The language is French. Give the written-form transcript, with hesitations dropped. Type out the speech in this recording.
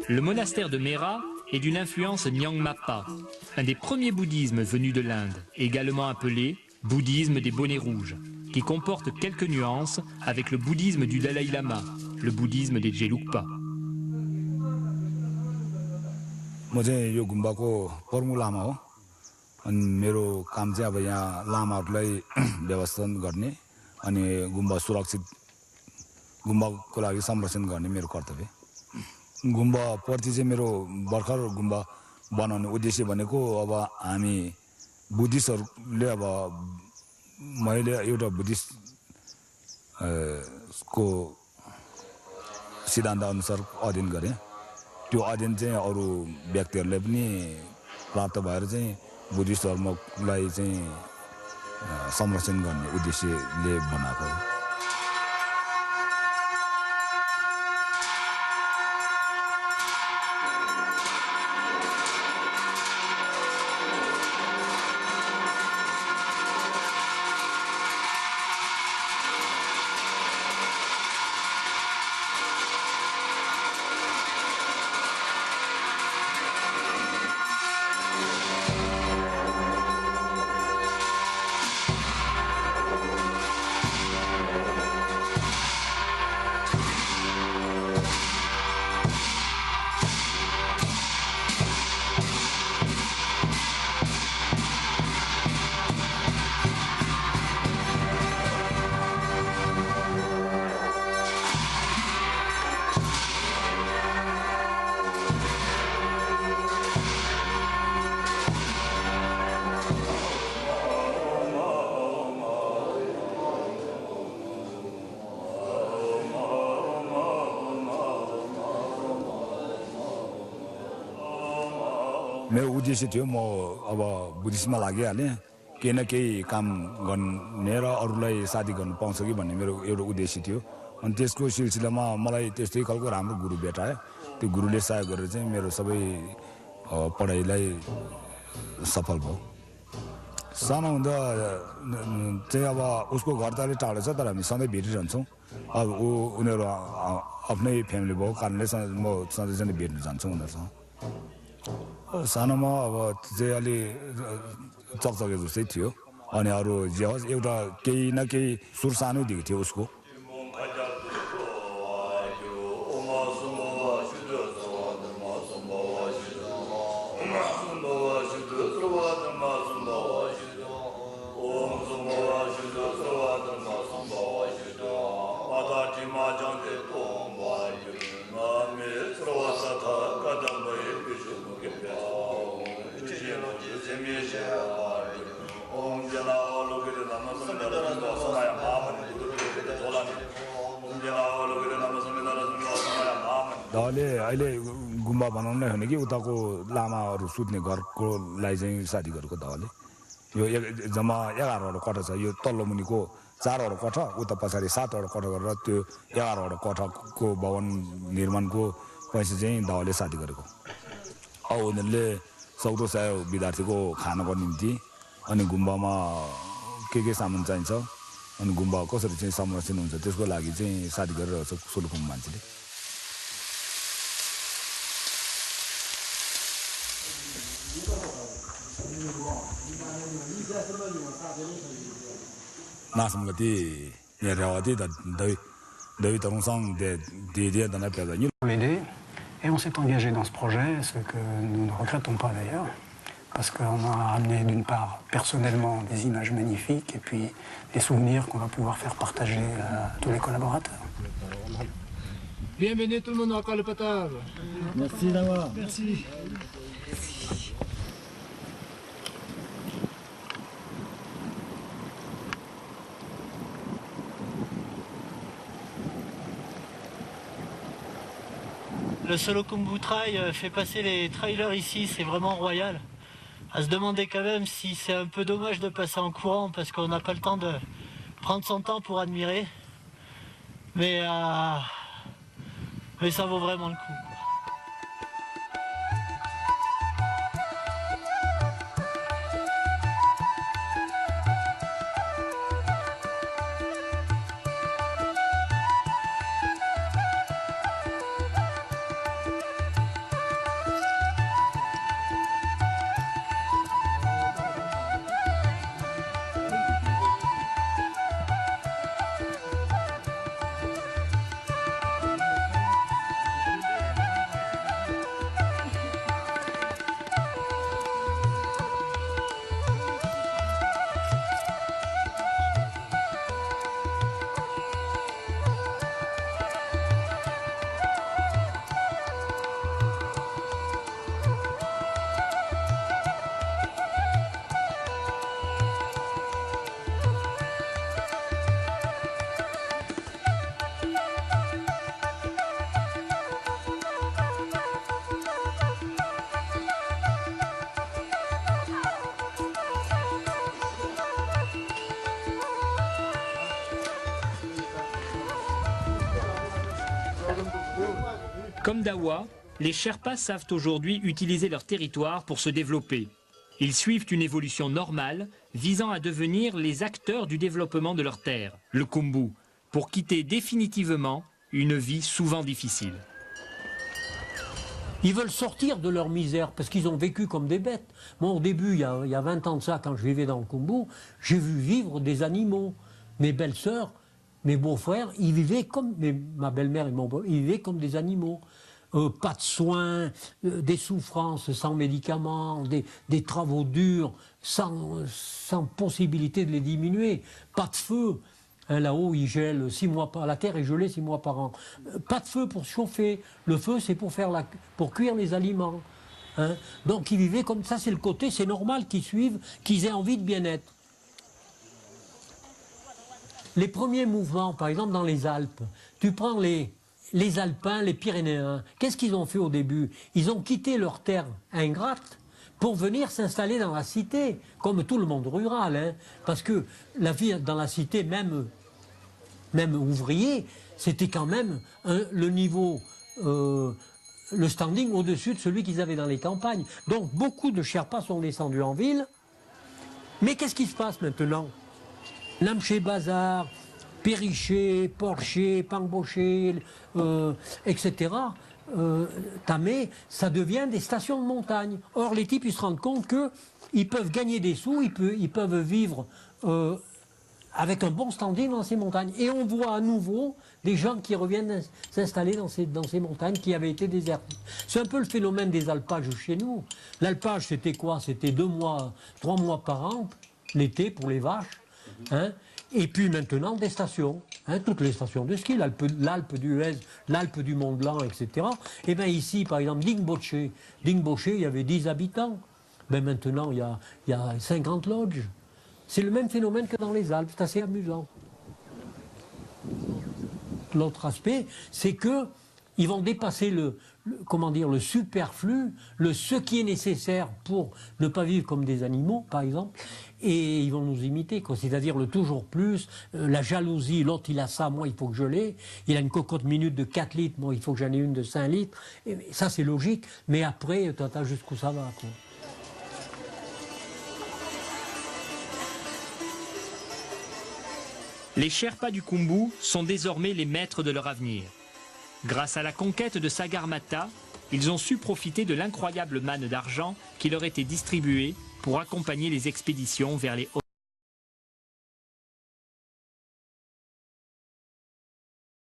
Le monastère de Mera est d'une influence Nyangmapa, un des premiers bouddhismes venus de l'Inde, également appelé bouddhisme des bonnets rouges, qui comporte quelques nuances avec le bouddhisme du Dalai Lama, le bouddhisme des Gelugpa. म चाहिँ यो गुम्बाको प्रमुख लामा हो अनि मेरो काम चाहिँ अब यहाँ लामाहरूलाई व्यवस्थापन गर्ने अनि गुम्बा सुरक्षित गुम्बाको लागि संरक्षण गर्ने मेरो कर्तव्य गुम्बा प्रति चाहिँ मेरो भर्खर गुम्बा बनाउने उद्देश्य भनेको अब हामी बुद्धिस्टहरूले अब मैले एउटा बुद्धिस्ट को सिद्धान्त अनुसार अध्ययन गरेँ त्यो अध्ययन चाहिँ अरू व्यक्तिहरूले पनि प्राप्त भएर चाहिँ बुद्धिस्ट धर्मलाई चाहिँ संरक्षण गर्ने उद्देश्यले बनाएको हो मेरो उद्देश्य थियो म अब बुद्धिस्टमा लागिहालेँ केही न केही काम गर्ने र अरूलाई साथी गर्न पाउँछ कि भन्ने मेरो एउटा उद्देश्य थियो अनि त्यसको सिलसिलामा मलाई त्यस्तै खालको राम्रो गुरु भेटायो त्यो गुरुले सहयोग गरेर चाहिँ मेरो सबै पढाइलाई सफल भयो सानो हुँदा चाहिँ अब उसको घर त अलि टाढो छ तर हामी सधैँ भेटिरहन्छौँ अब उनीहरू आफ्नै फ्यामिली भएको कारणले म सधैँ भेट्न जान्छौँ उनीहरूसँग सानोमा अब चाहिँ अलि चकचके जस्तै थियो अनि अरू जे होस् एउटा केही न केही सुर सानैदेखि थियो उसको अहिले गुम्बा बनाउनु नै होइन कि उताको लामाहरू सुत्ने घरकोलाई चाहिँ साथी घरको दहले यो जम्मा 11वटा कोठा छ यो तल्लो मुनिको 4वटा कोठा उता पछाडि 7वटा कोठा गरेर त्यो 11वटा कोठाको भवन निर्माणको पैसा चाहिँ दहले साथी गरेको अब उनीहरूले सौदो चाह्यो विद्यार्थीको खानको निम्ति अनि गुम्बामा के सामान चाहिन्छ अनि गुम्बा कसरी चाहिँ संरक्षण हुन्छ त्यसको लागि चाहिँ साथी गरेर सोलुखुम मान्छेले L'aider et on s'est engagé dans ce projet, ce que nous ne regrettons pas d'ailleurs, parce qu'on a ramené d'une part personnellement des images magnifiques et puis des souvenirs qu'on va pouvoir faire partager à tous les collaborateurs. Bienvenue tout le monde encore le Potable. Merci d'avoir. Merci. Le Solo Khumbu Trail fait passer les trailers ici, c'est vraiment royal. À se demander quand même si c'est un peu dommage de passer en courant parce qu'on n'a pas le temps de prendre son temps pour admirer. Mais ça vaut vraiment le coup. Comme Dawa, les Sherpas savent aujourd'hui utiliser leur territoire pour se développer. Ils suivent une évolution normale visant à devenir les acteurs du développement de leur terre, le Khumbu, pour quitter définitivement une vie souvent difficile. Ils veulent sortir de leur misère parce qu'ils ont vécu comme des bêtes. Moi, au début, il y a 20 ans de ça, quand je vivais dans le Khumbu, j'ai vu vivre des animaux. Mes belles-sœurs, mes beaux-frères, ils vivaient comme... ma belle-mère et mon beau, ils vivaient comme des animaux. Pas de soins, des souffrances sans médicaments, des travaux durs, sans possibilité de les diminuer. Pas de feu. Hein, là-haut, il gèle 6 mois par... La terre est gelée 6 mois par an. Pas de feu pour chauffer. Le feu, c'est pour cuire les aliments. Hein. Donc, ils vivaient comme ça, c'est le côté, c'est normal qu'ils suivent, qu'ils aient envie de bien-être. Les premiers mouvements, par exemple dans les Alpes, tu prends les Alpins, les Pyrénéens, qu'est-ce qu'ils ont fait au début? Ils ont quitté leur terre ingrate pour venir s'installer dans la cité, comme tout le monde rural, hein, parce que la vie dans la cité, même ouvrier, c'était quand même le niveau, le standing au-dessus de celui qu'ils avaient dans les campagnes. Donc beaucoup de Sherpas sont descendus en ville, mais qu'est-ce qui se passe maintenant? Namché Bazar, Périché, Porché, Pangboché, etc., Tamé, ça devient des stations de montagne. Or, les types, ils se rendent compte qu'ils peuvent gagner des sous, ils peuvent vivre avec un bon standing dans ces montagnes. Et on voit à nouveau des gens qui reviennent s'installer dans ces montagnes qui avaient été désertes. C'est un peu le phénomène des alpages chez nous. L'alpage, c'était quoi? C'était 2 mois, 3 mois par an, l'été pour les vaches. Hein, et puis maintenant des stations, hein, toutes les stations de ski, l'Alpe d'Huez, l'Alpe du Mont Blanc, etc. Et bien ici, par exemple, Dingboché, il y avait 10 habitants. Ben maintenant, il y a 50 lodges. C'est le même phénomène que dans les Alpes, c'est assez amusant. L'autre aspect, c'est que ils vont dépasser le superflu, ce qui est nécessaire pour ne pas vivre comme des animaux, par exemple, et ils vont nous imiter, c'est-à-dire le toujours plus, la jalousie, l'autre il a ça, moi il faut que je l'ai, il a une cocotte minute de 4 litres, moi il faut que j'en ai une de 5 litres, et ça c'est logique, mais après, t'attends jusqu'où ça va, quoi. Les Sherpas du Khumbu sont désormais les maîtres de leur avenir. Grâce à la conquête de Sagarmatha, ils ont su profiter de l'incroyable manne d'argent qui leur était distribuée pour accompagner les expéditions vers les